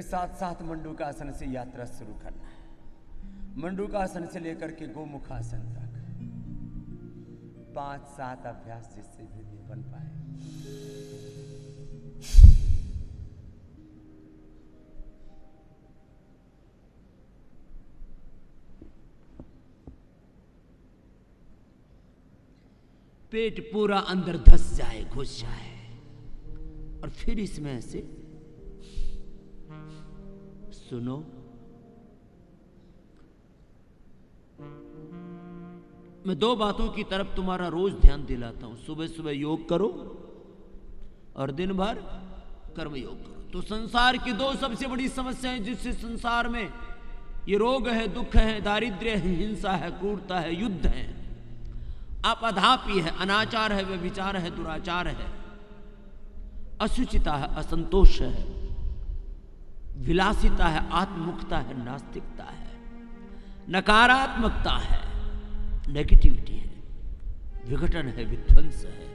साथ साथ मंडूकासन से यात्रा शुरू करना है। मंडूकासन से लेकर के गोमुखासन तक 5-7 अभ्यास जिससे भी बन पाए। पेट पूरा अंदर धस जाए, घुस जाए, और फिर इसमें से सुनो, मैं 2 बातों की तरफ तुम्हारा रोज ध्यान दिलाता हूं। सुबह सुबह योग करो और दिन भर कर्म योग करो। तो संसार की 2 सबसे बड़ी समस्याएं जिससे संसार में ये रोग है, दुख है, दारिद्र्य है, हिंसा है, क्रूरता है, युद्ध है, अपधापी है, अनाचार है, व्यभिचार है, दुराचार है, अशुचिता है, असंतोष है, विलासिता है, आत्ममुखता है, नास्तिकता है, नकारात्मकता है, नेगेटिविटी है, विघटन है, विध्वंस है,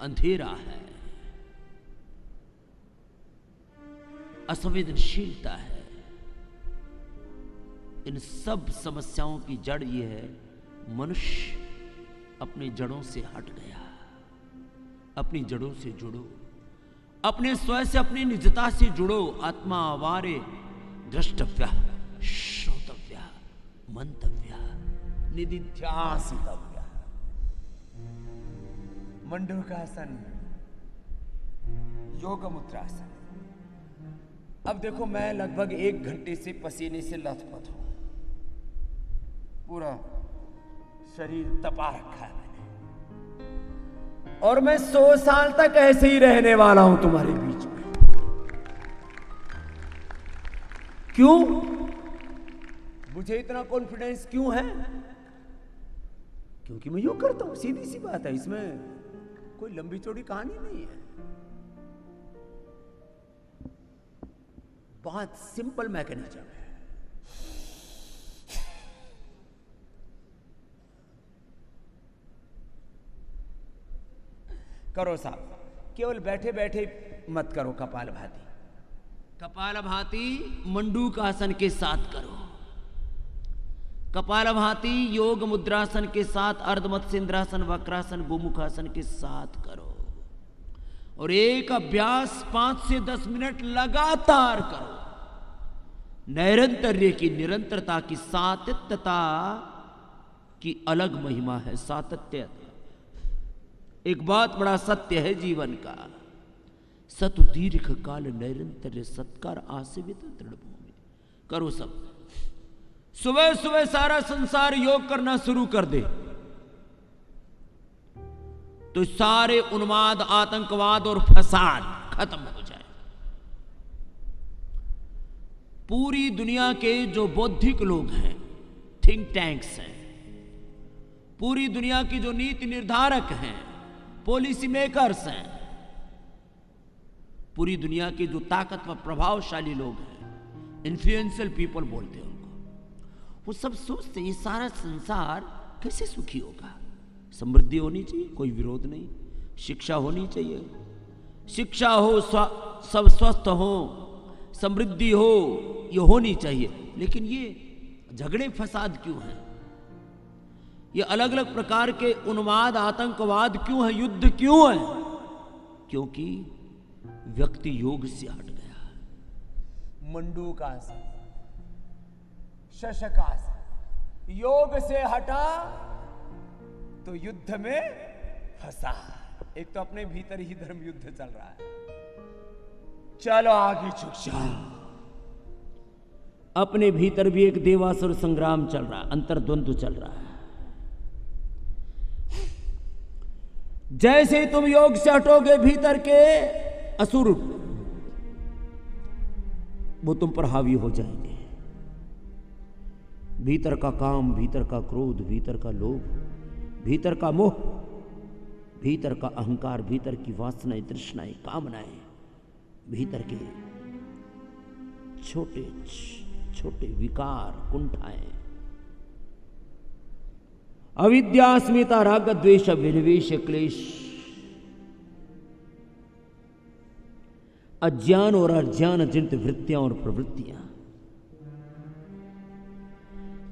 अंधेरा है, असंवेदनशीलता है। इन सब समस्याओं की जड़ ये है, मनुष्य अपनी जड़ों से हट गया। अपनी जड़ों से जुड़ो, अपने स्वयं से, अपनी निजता से जुड़ो। आत्मा वारे द्रष्टव्य, श्रोतव्य, मंतव्य, निदिध्यासितव्य। मंडूकासन, योग मुद्रासन। अब देखो, मैं लगभग 1 घंटे से पसीने से लथपथ हूं, पूरा शरीर तपा रखा है मैंने, और मैं 100 साल तक ऐसे ही रहने वाला हूं तुम्हारे बीच में। क्यों? मुझे इतना कॉन्फिडेंस क्यों है? क्योंकि मैं योग करता हूं, सीधी सी बात है, इसमें कोई लंबी चौड़ी कहानी नहीं है। बहुत सिंपल मैकेनिज्म है। करो साहब, केवल बैठे बैठे मत करो कपालभाति। कपालभाति मंडूकासन के साथ करो। कपालभाति योग मुद्रासन के साथ, अर्धमत्स्येंद्रासन, वक्रासन, गोमुखासन के साथ करो, और एक अभ्यास 5 से 10 मिनट लगातार करो। नैरंतर्य की, निरंतरता की, सातत्यता की अलग महिमा है। सातत्य एक बहुत बड़ा सत्य है जीवन का। सतु दीर्घ काल नैरंतर्य सत्कार आसेवित दृढ़ भूमि। करो सब। सुबह सुबह सारा संसार योग करना शुरू कर दे तो सारे उन्माद, आतंकवाद और फसाद खत्म हो जाए। पूरी दुनिया के जो बौद्धिक लोग हैं, थिंक टैंक्स हैं, पूरी दुनिया की जो नीति निर्धारक हैं, पॉलिसी मेकर्स हैं, पूरी दुनिया के जो ताकतवर प्रभावशाली लोग हैं, इन्फ्लुएंशियल पीपल बोलते हैं उनको, वो सब सोचते हैं ये सारा संसार कैसे सुखी होगा। समृद्धि होनी चाहिए, कोई विरोध नहीं, शिक्षा होनी चाहिए, शिक्षा हो, सब स्वस्थ हो, समृद्धि हो, ये होनी चाहिए। लेकिन ये झगड़े फसाद क्यों हैं? ये अलग अलग प्रकार के उन्माद, आतंकवाद क्यों है? युद्ध क्यों है? क्योंकि व्यक्ति योग से हट गया। मंडूकासन, शशकासन, योग से हटा तो युद्ध में फंसा। एक तो अपने भीतर ही धर्म युद्ध चल रहा है। चलो आगे झुक जाओ। अपने भीतर भी एक देवासुर संग्राम चल रहा है, अंतर्द्वंद्व चल रहा है। जैसे तुम योग से हटोगे, भीतर के असुर वो तुम पर हावी हो जाएंगे। भीतर का काम, भीतर का क्रोध, भीतर का लोभ, भीतर का मोह, भीतर का अहंकार, भीतर की वासनाएं, तृष्णाएं, कामनाएं, भीतर के छोटे छोटे विकार, कुंठाएं, अविद्या, अस्मिता, राग, द्वेष, अभिनिवेश, क्लेश, अज्ञान और अर्ज्ञान जनित वृत्तियां और प्रवृत्तियां।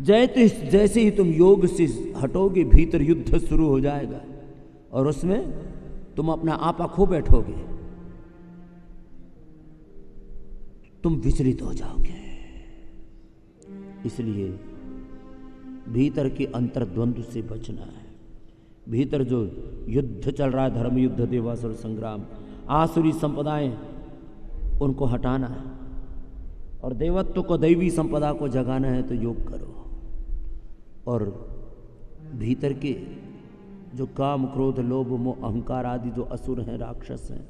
जैसे ही तुम योग से हटोगे, भीतर युद्ध शुरू हो जाएगा और उसमें तुम अपना आपा खो बैठोगे, तुम विचलित हो जाओगे। इसलिए भीतर के अंतर्द्वंद्व से बचना है। भीतर जो युद्ध चल रहा है, धर्म युद्ध, देवासुर संग्राम, आसुरी संपदाएं, उनको हटाना है और देवत्व को, दैवी संपदा को जगाना है तो योग करो। और भीतर के जो काम, क्रोध, लोभ, मोह, अहंकार आदि जो असुर हैं, राक्षस हैं,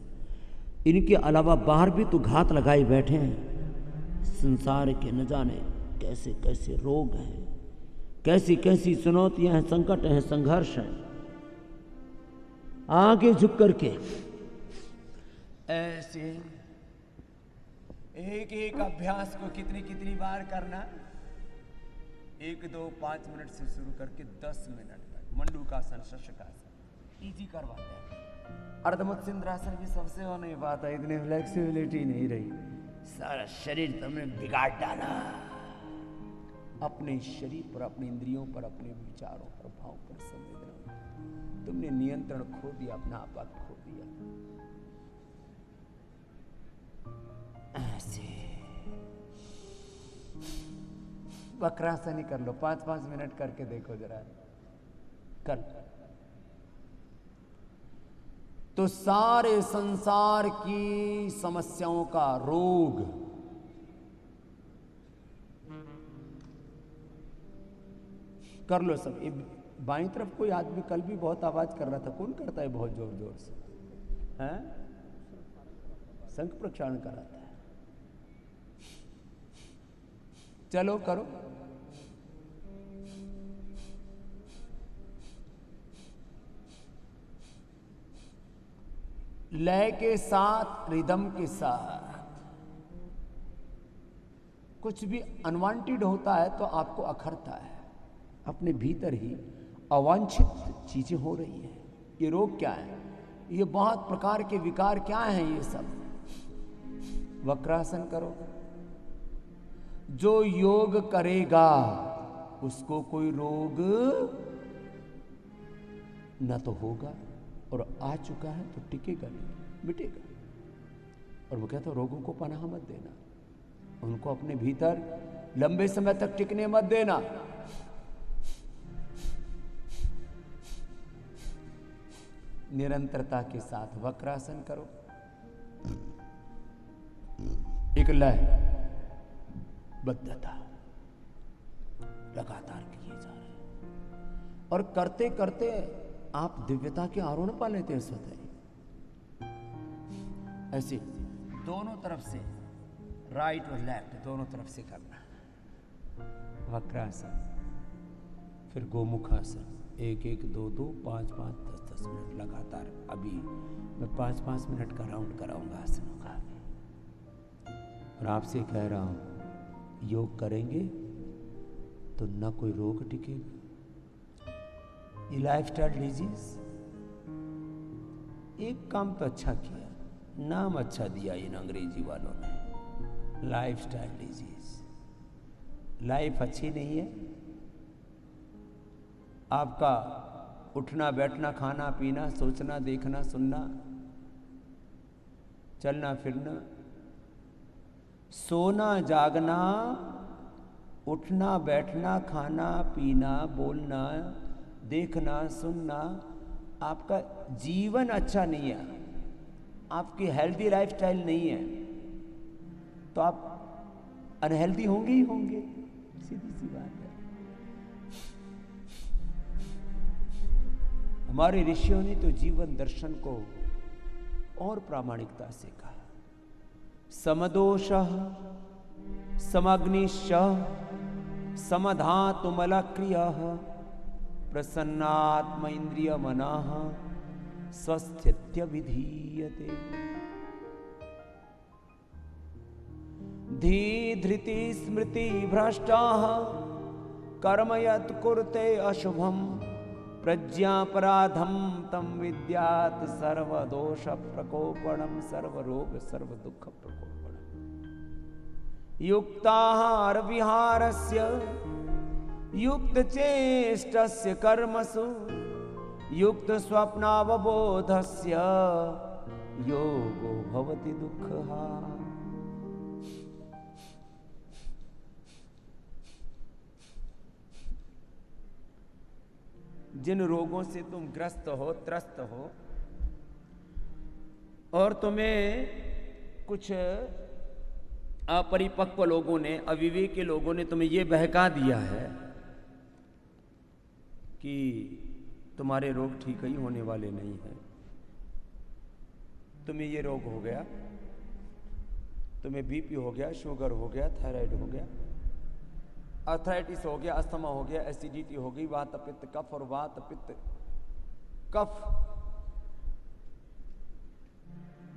इनके अलावा बाहर भी तो घात लगाए बैठे हैं। संसार के न जाने कैसे कैसे रोग हैं, कैसी कैसी चुनौतियां हैं, संकट हैं, संघर्ष हैं। आगे झुक करके ऐसे एक एक अभ्यास को कितनी कितनी बार करना, 1, 2, 5 मिनट से शुरू करके 10 मिनट तक। मंडूकासन, शशकासन इजी करवाते हैं। अर्धमत्स्येंद्रासन भी सबसे हो नहीं पाता, इतनी फ्लेक्सिबिलिटी नहीं रही। सारा शरीर तुमने बिगाड़ डाला। अपने शरीर पर, अपने इंद्रियों पर, अपने विचारों पर, भाव पर, संवेदना पर तुमने नियंत्रण खो दिया, अपना आपा खो दिया। ऐसे वक्रासन ही कर लो, 5-5 मिनट करके देखो जरा। कर तो सारे संसार की समस्याओं का, रोग, कर लो सब। बाईं तरफ कोई आदमी कल भी बहुत आवाज कर रहा था, कौन करता है बहुत जोर जोर से? हैं? शंख प्रक्षालन कराता है। चलो करो। लय के साथ, रिदम के साथ। कुछ भी अनवांटेड होता है तो आपको अखरता है। अपने भीतर ही अवांछित चीजें हो रही है। ये रोग क्या है? ये बहुत प्रकार के विकार क्या हैं? ये सब वक्रासन करो। जो योग करेगा उसको कोई रोग न तो होगा, और आ चुका है तो टिकेगा नहीं, मिटेगा। और वो कहता है रोगों को पनाह मत देना, उनको अपने भीतर लंबे समय तक टिकने मत देना। निरंतरता के साथ वक्रासन करो। एक लय, बद्धता लगातार किए जा रहे हैं, और करते करते आप दिव्यता के आरोहण पा लेते हैं स्वतः। ऐसे दोनों तरफ से, राइट और लेफ्ट दोनों तरफ से करना। वक्रासन, फिर गोमुखासन, 1-1, 2-2, 5-5, 10-10 मिनट लगातार। अभी मैं 5-5 मिनट का राउंड कराऊंगा आसनों का। और आपसे कह रहा हूं, योग करेंगे तो न कोई रोग टिकेगा। ये लाइफस्टाइल डिजीज, एक काम तो अच्छा किया, नाम अच्छा दिया इन अंग्रेजी वालों ने, लाइफस्टाइल डिजीज। लाइफ अच्छी नहीं है, आपका उठना बैठना, खाना पीना, सोचना, देखना, सुनना, चलना फिरना, सोना जागना, उठना बैठना, खाना पीना, बोलना, देखना, सुनना, आपका जीवन अच्छा नहीं है, आपकी हेल्दी लाइफस्टाइल नहीं है, तो आप अनहेल्दी होंगे ही होंगे। सीधी सी बात है। हमारे ऋषियों ने तो जीवन दर्शन को और प्रामाणिकता से कहा। समदोषः समग्निश्च समधातुमलक्रियः प्रसन्नात्म इंद्रिय मनः स्वस्थ्य विधीयते। धी धृति स्मृति भ्रष्टाः कर्म यत् कुरुते अशुभम प्रज्ञापराधम तम विद्यात सर्वदोष प्रकोपणम सर्वरोग सर्वदुख प्रकोपणम युक्ताहार विहारस्य युक्त चेष्टस्य कर्मसु युक्त स्वप्नावबोधस्य योगो भवति दुःखः। जिन रोगों से तुम ग्रस्त हो त्रस्त हो और तुम्हें कुछ अपरिपक्व लोगों ने अविवेकी लोगों ने तुम्हें यह बहका दिया है कि तुम्हारे रोग ठीक ही होने वाले नहीं हैं, तुम्हें ये रोग हो गया, तुम्हें बीपी हो गया, शुगर हो गया, थायराइड हो गया, आर्थराइटिस हो गया, अस्थमा हो गया, एसिडिटी हो गई, वात पित्त कफ और वात पित्त कफ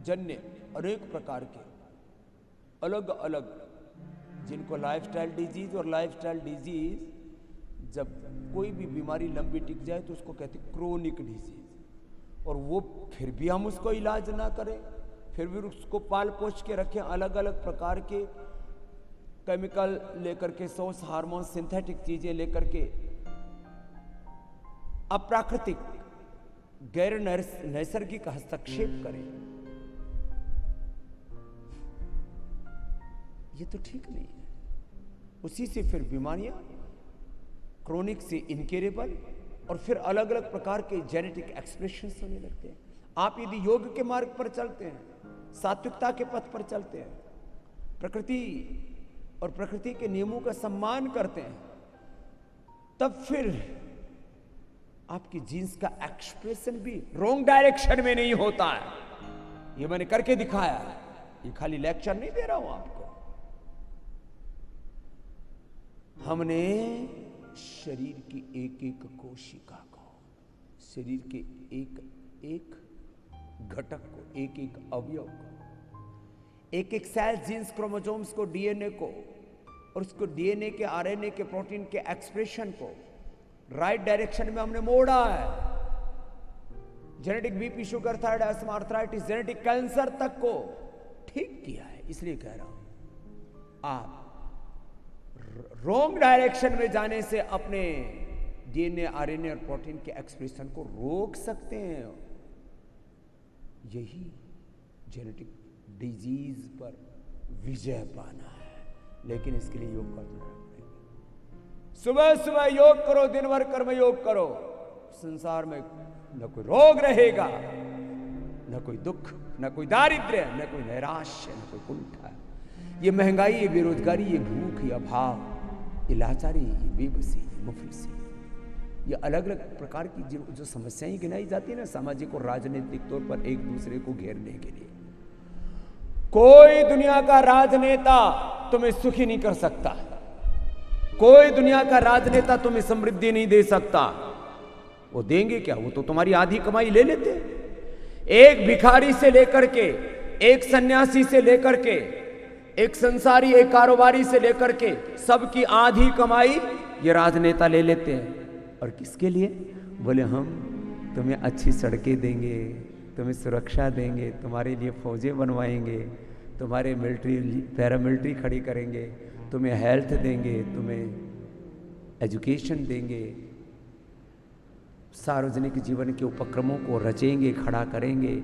जन्य अनेक प्रकार के अलग अलग जिनको लाइफस्टाइल डिजीज और लाइफस्टाइल डिजीज जब कोई भी बीमारी लंबी टिक जाए तो उसको कहते क्रोनिक डिजीज, और वो फिर भी हम उसको इलाज ना करें, फिर भी उसको पाल पोष के रखें, अलग अलग प्रकार के केमिकल लेकर के, सोर्स हार्मोन, सिंथेटिक चीजें लेकर के, अप्राकृतिक गैर नैसर्गिक हस्तक्षेप करें, ये तो ठीक नहीं है। उसी से फिर बीमारियां क्रोनिक से इनकेरेबल और फिर अलग अलग प्रकार के जेनेटिक एक्सप्रेशन होने लगते हैं। आप यदि योग के मार्ग पर चलते हैं, सात्विकता के पथ पर चलते हैं, प्रकृति और प्रकृति के नियमों का सम्मान करते हैं, तब फिर आपकी जीन्स का एक्सप्रेशन भी रॉन्ग डायरेक्शन में नहीं होता है। ये मैंने करके दिखाया है, ये खाली लेक्चर नहीं दे रहा हूं आपको। हमने शरीर की एक एक कोशिका को, शरीर के एक एक घटक को, एक एक अवयव को, एक एक सेल, जीन्स, क्रोमोसोम्स को, डीएनए को, और उसको डीएनए के, आरएनए के, प्रोटीन के एक्सप्रेशन को राइट डायरेक्शन में हमने मोड़ा है। Genetic BP, sugar, thyroid, asthma, arthritis, genetic cancer तक को ठीक किया है। इसलिए कह रहा हूं, आप रॉन्ग डायरेक्शन में जाने से अपने डीएनए, आरएनए और प्रोटीन के एक्सप्रेशन को रोक सकते हैं। यही जेनेटिक डिजीज पर विजय पाना है, लेकिन इसके लिए योग करना पड़ेगा। सुबह सुबह योग करो, दिन भर कर्म योग करो, संसार में न कोई रोग रहेगा, न कोई दुख, न कोई दारिद्र्य, न कोई नैराश्य, न कोई कुंठा। ये महंगाई, ये बेरोजगारी, ये भूख, ये अभाव, ये लाचारी, ये बेबसी, ये मुफलिसी, ये अलग अलग प्रकार की जो समस्याएं गिनाई जाती है ना, सामाजिक और राजनीतिक तौर पर एक दूसरे को घेरने के लिए, कोई दुनिया का राजनेता तुम्हें सुखी नहीं कर सकता, कोई दुनिया का राजनेता तुम्हें समृद्धि नहीं दे सकता। वो देंगे क्या? वो तो तुम्हारी आधी कमाई ले लेते। एक भिखारी से लेकर के, एक सन्यासी से लेकर के, एक संसारी, एक कारोबारी से लेकर के सबकी आधी कमाई ये राजनेता ले लेते हैं। और किसके लिए? बोले हम तुम्हें अच्छी सड़कें देंगे, तुम्हें सुरक्षा देंगे, तुम्हारे लिए फौजें बनवाएंगे, तुम्हारे मिलिट्री, पैरामिलिट्री खड़ी करेंगे, तुम्हें हेल्थ देंगे, तुम्हें एजुकेशन देंगे, सार्वजनिक जीवन के उपक्रमों को रचेंगे, खड़ा करेंगे।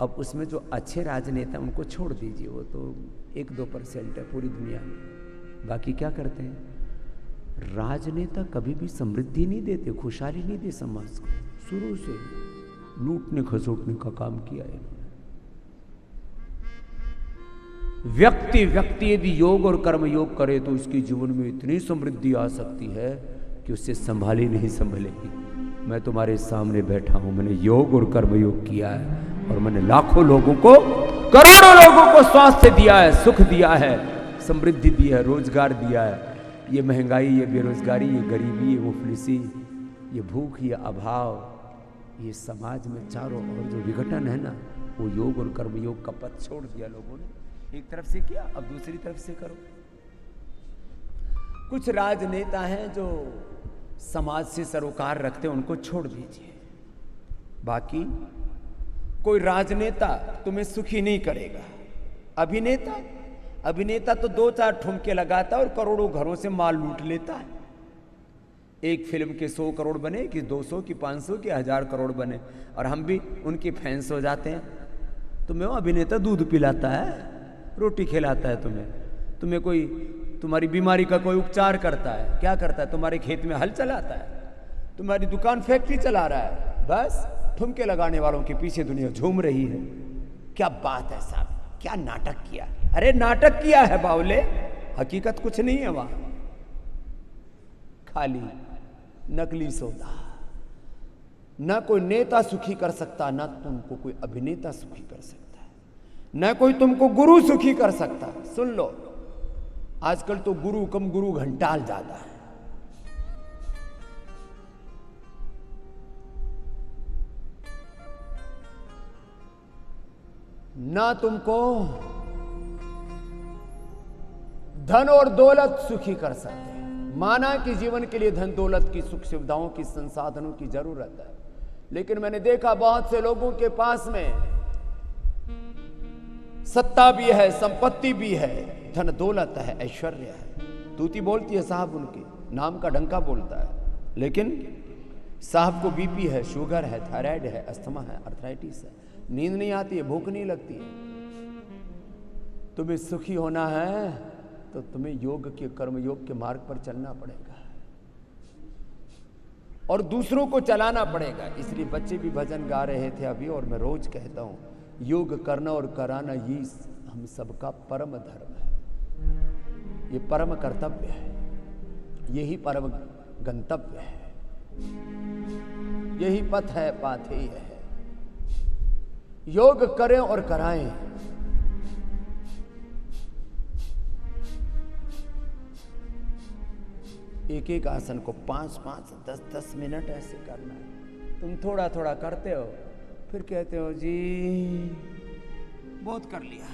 अब उसमें जो अच्छे राजनेता उनको छोड़ दीजिए, वो तो 1-2% है पूरी दुनिया में। बाकी क्या करते हैं? राजनेता कभी भी समृद्धि नहीं देते, खुशहाली नहीं दे समाज को। शुरू से लूटने खसोटने का काम किया है इन्होंने। व्यक्ति यदि योग और कर्म योग करे तो उसके जीवन में इतनी समृद्धि आ सकती है कि उससे संभाली नहीं संभलेगी। मैं तुम्हारे सामने बैठा हूं, मैंने योग और कर्म योग किया है और मैंने लाखों लोगों को, करोड़ों लोगों को स्वास्थ्य दिया है, सुख दिया है, समृद्धि दी है, रोजगार दिया है। ये महंगाई, ये बेरोजगारी, ये गरीबी, ये मुफलिसी, ये भूख, ये अभाव, ये समाज में चारों ओर जो विघटन है ना, वो योग और कर्म योग का पथ छोड़ दिया लोगों ने। एक तरफ से किया, अब दूसरी तरफ से करो। कुछ राजनेता हैं जो समाज से सरोकार रखते उनको छोड़ दीजिए। बाकी कोई राजनेता तुम्हें सुखी नहीं करेगा। अभिनेता तो 2-4 ठुमके लगाता है और करोड़ों घरों से माल लूट लेता है। एक फिल्म के 100 करोड़ बने कि 200 की 500 की 1000 करोड़ बने, और हम भी उनके फैंस हो जाते हैं। तुम्हें वो अभिनेता दूध पिलाता है, रोटी खिलाता है, तुम्हें कोई तुम्हारी बीमारी का कोई उपचार करता है, क्या करता है? तुम्हारे खेत में हल चलाता है, तुम्हारी दुकान फैक्ट्री चला रहा है। बस ठुमके लगाने वालों के पीछे दुनिया झूम रही है। क्या बात है साहब, क्या नाटक किया। अरे नाटक किया है बावले, हकीकत कुछ नहीं है वहां, खाली नकली सौदा। ना कोई नेता सुखी कर सकता, ना तुमको कोई अभिनेता सुखी कर सकता है, ना कोई तुमको गुरु सुखी कर सकता। सुन लो, आजकल तो गुरु कम गुरु घंटाल ज्यादा है। ना तुमको धन और दौलत सुखी कर सकते। माना कि जीवन के लिए धन दौलत की सुख सुविधाओं की संसाधनों की जरूरत है, लेकिन मैंने देखा बहुत से लोगों के पास में सत्ता भी है, संपत्ति भी है, धन दौलत है, ऐश्वर्य है। तूती बोलती है साहब, उनके नाम का डंका बोलता है, लेकिन साहब को बीपी है, शुगर है, थायराइड है, अस्थमा है, अर्थराइटिस है, नींद नहीं आती है, भूख नहीं लगती है। तुम्हें सुखी होना है तो तुम्हें योग के कर्म योग के मार्ग पर चलना पड़ेगा और दूसरों को चलाना पड़ेगा। इसलिए बच्चे भी भजन गा रहे थे अभी, और मैं रोज कहता हूं, योग करना और कराना ये हम सबका परम धर्म है, ये परम कर्तव्य है, यही परम गंतव्य है, यही पथ है, पाथेय है। योग करें और कराएं। एक एक आसन को 5-5, 10-10 मिनट ऐसे करना है। तुम थोड़ा थोड़ा करते हो, फिर कहते हो जी बहुत कर लिया।